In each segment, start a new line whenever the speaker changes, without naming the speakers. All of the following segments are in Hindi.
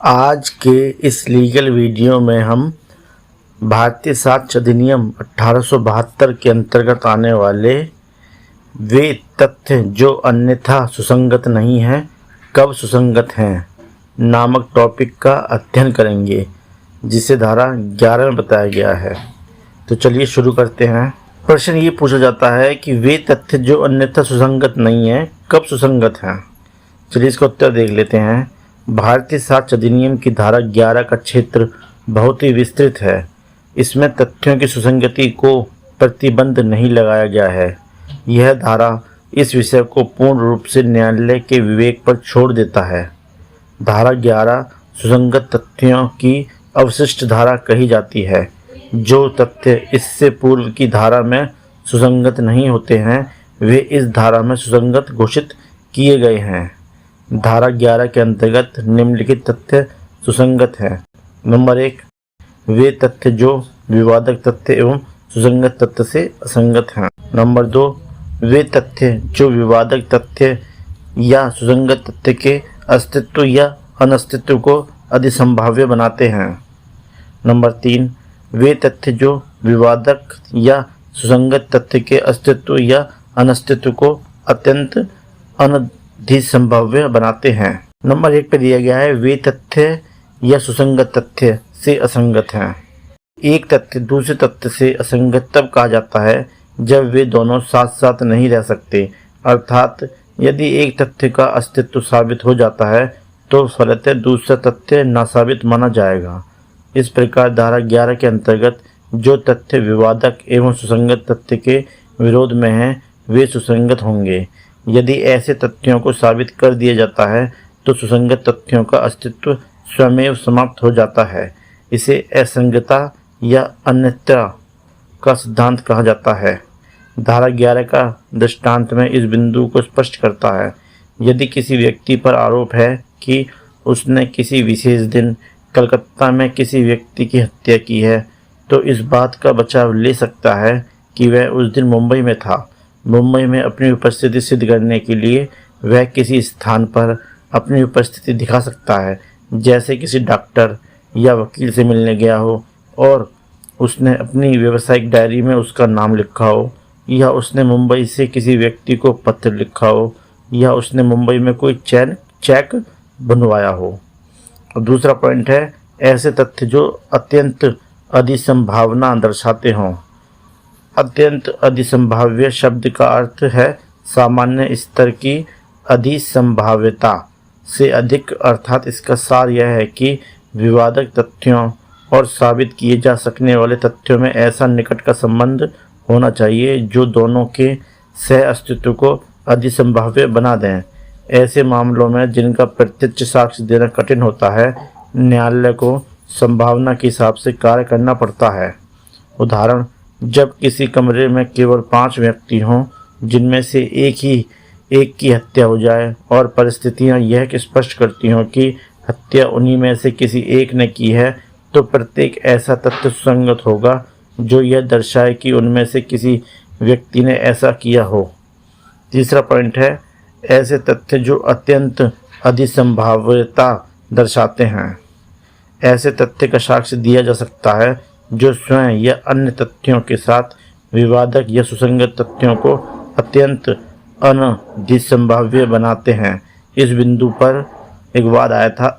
आज के इस लीगल वीडियो में हम भारतीय साक्ष्य अधिनियम 1872 के अंतर्गत आने वाले वे तथ्य जो अन्यथा सुसंगत नहीं हैं कब सुसंगत हैं नामक टॉपिक का अध्ययन करेंगे, जिसे धारा 11 में बताया गया है। तो चलिए शुरू करते हैं। प्रश्न ये पूछा जाता है कि वे तथ्य जो अन्यथा सुसंगत नहीं हैं कब सुसंगत हैं। चलिए इसका उत्तर देख लेते हैं। भारतीय साक्ष्य अधिनियम की धारा 11 का क्षेत्र बहुत ही विस्तृत है। इसमें तथ्यों की सुसंगति को प्रतिबंध नहीं लगाया गया है। यह धारा इस विषय को पूर्ण रूप से न्यायालय के विवेक पर छोड़ देता है। धारा 11 सुसंगत तथ्यों की अवशिष्ट धारा कही जाती है। जो तथ्य इससे पूर्व की धारा में सुसंगत नहीं होते हैं वे इस धारा में सुसंगत घोषित किए गए हैं। धारा 11 के अंतर्गत निम्नलिखित तथ्य सुसंगत हैं। नंबर 1, वे तथ्य जो विवादक तथ्य एवं सुसंगत तथ्य से असंगत हैं। नंबर 2, वे तथ्य जो विवादक तथ्य या सुसंगत तथ्य के अस्तित्व या अनस्तित्व को अधिसंभाव्य बनाते हैं। नंबर 3, वे तथ्य जो विवादक या सुसंगत तथ्य के अस्तित्व या अनस्तित्व को अत्यंत अनधिसंभाव्य बनाते हैं। नंबर 1 पे दिया गया है वे तथ्य या सुसंगत तथ्य से असंगत हैं। एक तथ्य दूसरे तथ्य से असंगत तब कहा जाता है जब वे दोनों साथ साथ नहीं रह सकते, अर्थात यदि एक तथ्य का अस्तित्व साबित हो जाता है तो फलतः दूसरा तथ्य नासाबित माना जाएगा। इस प्रकार धारा 11 के अंतर्गत जो तथ्य विवादक एवं सुसंगत तथ्य के विरोध में हैं वे सुसंगत होंगे। यदि ऐसे तथ्यों को साबित कर दिया जाता है तो सुसंगत तथ्यों का अस्तित्व स्वयं समाप्त हो जाता है। इसे असंगतता या अन्यथा का सिद्धांत कहा जाता है। धारा 11 का दृष्टांत में इस बिंदु को स्पष्ट करता है। यदि किसी व्यक्ति पर आरोप है कि उसने किसी विशेष दिन कलकत्ता में किसी व्यक्ति की हत्या की है तो इस बात का बचाव ले सकता है कि वह उस दिन मुंबई में था। मुंबई में अपनी उपस्थिति सिद्ध करने के लिए वह किसी स्थान पर अपनी उपस्थिति दिखा सकता है, जैसे किसी डॉक्टर या वकील से मिलने गया हो और उसने अपनी व्यावसायिक डायरी में उसका नाम लिखा हो, या उसने मुंबई से किसी व्यक्ति को पत्र लिखा हो, या उसने मुंबई में कोई चेक बनवाया हो। और दूसरा पॉइंट है ऐसे तथ्य जो अत्यंत अधिसंभावना दर्शाते हों। अत्यंत अधिसंभाव्य शब्द का अर्थ है सामान्य स्तर की अधिसंभाव्यता से अधिक, अर्थात इसका सार यह है कि विवादक तथ्यों और साबित किए जा सकने वाले तथ्यों में ऐसा निकट का संबंध होना चाहिए जो दोनों के सह अस्तित्व को अधिसंभाव्य बना दें। ऐसे मामलों में जिनका प्रत्यक्ष साक्ष्य देना कठिन होता है, न्यायालय को संभावना के हिसाब से कार्य करना पड़ता है। उदाहरण, जब किसी कमरे में केवल 5 व्यक्ति हों जिनमें से एक की हत्या हो जाए और परिस्थितियां यह स्पष्ट करती हों कि हत्या उन्हीं में से किसी एक ने की है, तो प्रत्येक ऐसा तथ्य सुसंगत होगा जो यह दर्शाए कि उनमें से किसी व्यक्ति ने ऐसा किया हो। तीसरा पॉइंट है ऐसे तथ्य जो अत्यंत अधिसंभाव्यता दर्शाते हैं। ऐसे तथ्य का साक्ष्य दिया जा सकता है जो स्वयं या अन्य तथ्यों के साथ विवादक या सुसंगत तथ्यों को अत्यंत अनधिसंभाव्य बनाते हैं। इस बिंदु पर एक वाद आया था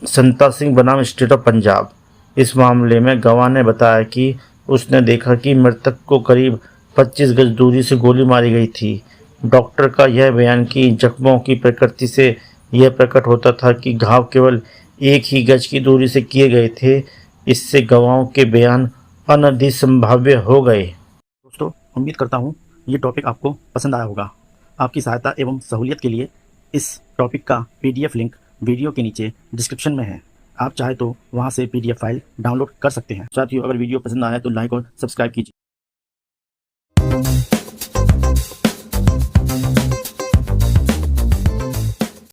संता सिंह बनाम स्टेट ऑफ पंजाब। इस मामले में गवाह ने बताया कि उसने देखा कि मृतक को करीब 25 गज दूरी से गोली मारी गई थी। डॉक्टर का यह बयान कि जख्मों की प्रकृति से यह प्रकट होता था कि घाव केवल 1 ही गज की दूरी से किए गए थे, इससे गवाहों के बयान अनधिसंभाव्य हो गए।
दोस्तों, उम्मीद करता हूँ ये टॉपिक आपको पसंद आया होगा। आपकी सहायता एवं सहूलियत के लिए इस टॉपिक का PDF लिंक वीडियो के नीचे डिस्क्रिप्शन में है। आप चाहे तो वहाँ से PDF फाइल डाउनलोड कर सकते हैं। साथियों, अगर वीडियो पसंद आया तो लाइक और सब्सक्राइब कीजिए।